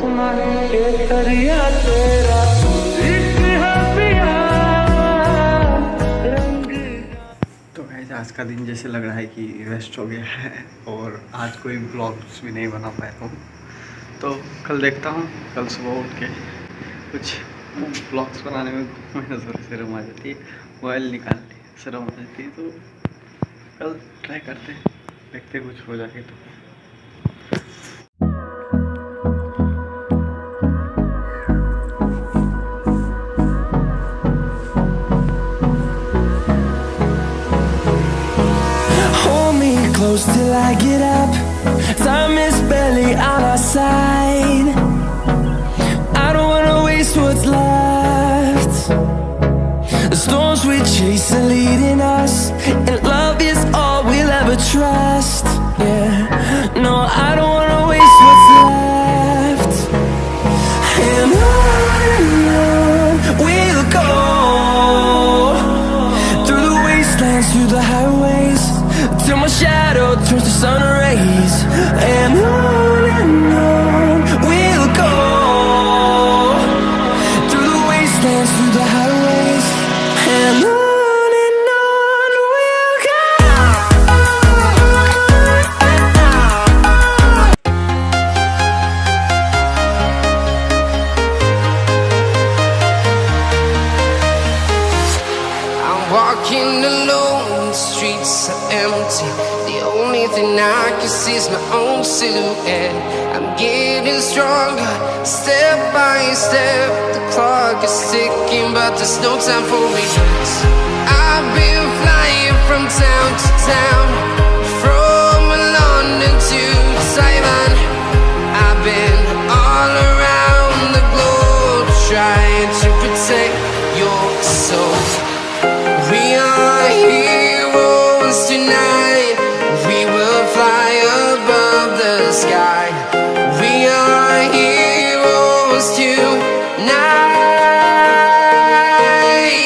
तो गाइस आज का दिन जैसे लग रहा है कि वेस्ट हो गया है और आज कोई ब्लॉग्स भी नहीं बना पाया हूँ। तो कल देखता हूँ, कल सुबह उठ के कुछ ब्लॉग्स बनाने में मुझे ज़रूर शर्म आ जाती है, मोबाइल निकालने शर्म आ जाती है। तो कल ट्राई करते हैं, देखते कुछ हो जाए तो। Close till I get up. Time is barely on our side. I don't wanna waste what's left. The storms we chase are leading us, and love is all we'll ever trust. Yeah, no, I don't wanna waste what's left. And on we'll go, through the wastelands, through the highways, till my shadow turns to sun rays. And on we'll go, through the wastelands, through the highways. And on we'll go. I'm walking alone, the streets are empty. The only thing I can see is my own silhouette. I'm getting stronger, step by step. The clock is ticking, but there's no time for regrets. I've been flying from town to town, from London to Taiwan. I've been all around the globe, trying to protect your soul. We are heroes tonight. We will fly above the sky. We are heroes tonight.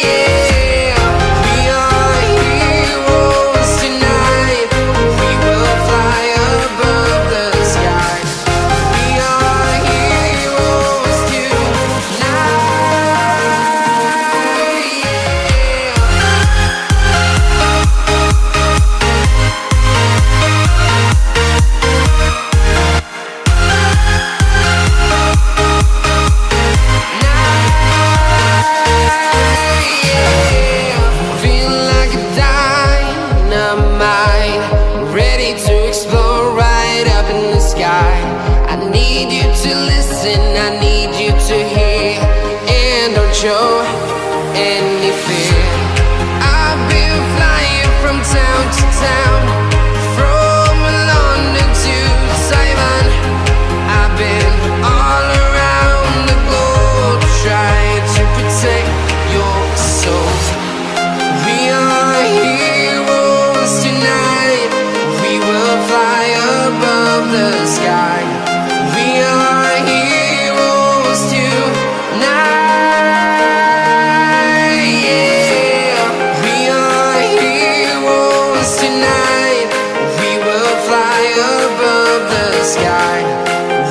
Yeah. We are heroes tonight. We will fly above the sky. We are heroes tonight. Feeling like a dynamite, ready to explode right up in the sky. I need you to listen, I need you to hear, and don't show any fear. I've been flying from town to town, from London to Taiwan. I've been all around the globe, trying to protect your soul. We are heroes tonight. We will fly above the sky. We are heroes tonight. Yeah. We are heroes tonight. We will fly above the sky.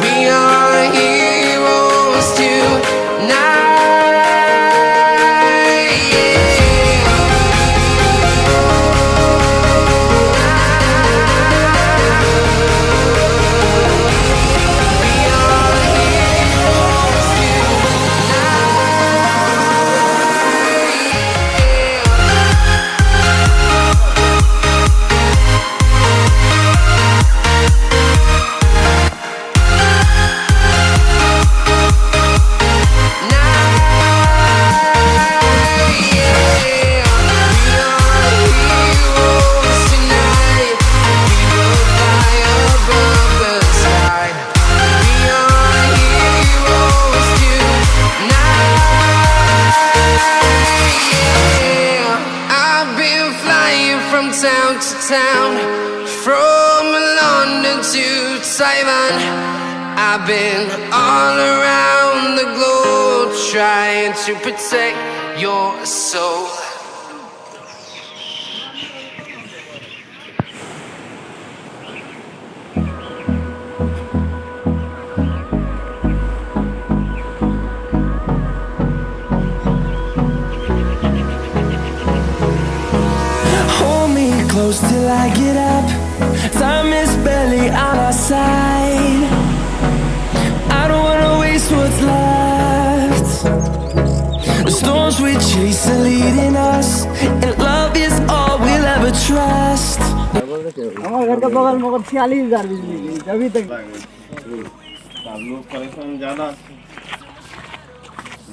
We are heroes tonight. Town to town, from London to Taiwan. I've been all around the globe, trying to protect your soul. close till I get up. Time is barely on our side. I don't wanna waste what's left. The storms we chase are leading us, and love is all we'll ever trust. हमारे घर के बगल में 46,000 बिजली की अभी तक लोग परेशान ज़्यादा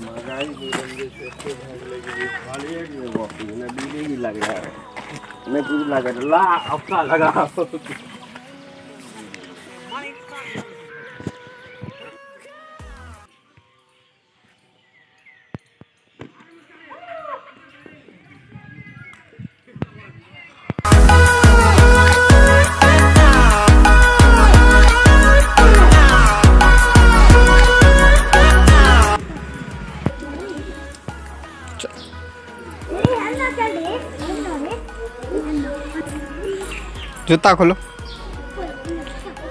महंगाई की वजह से लगी खाली है कि वो बिजली भी लग रहा है मैं कुछ लगा ला अपना लगा जूता खोलो।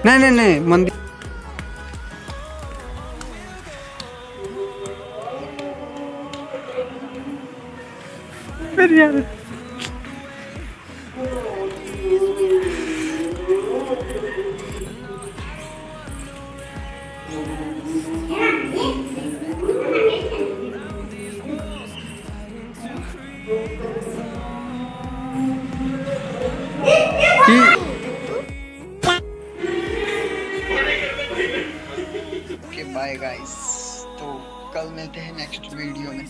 नहीं नहीं नहीं मंदिर यार बाय गाइस, तो कल मिलते हैं नेक्स्ट वीडियो में।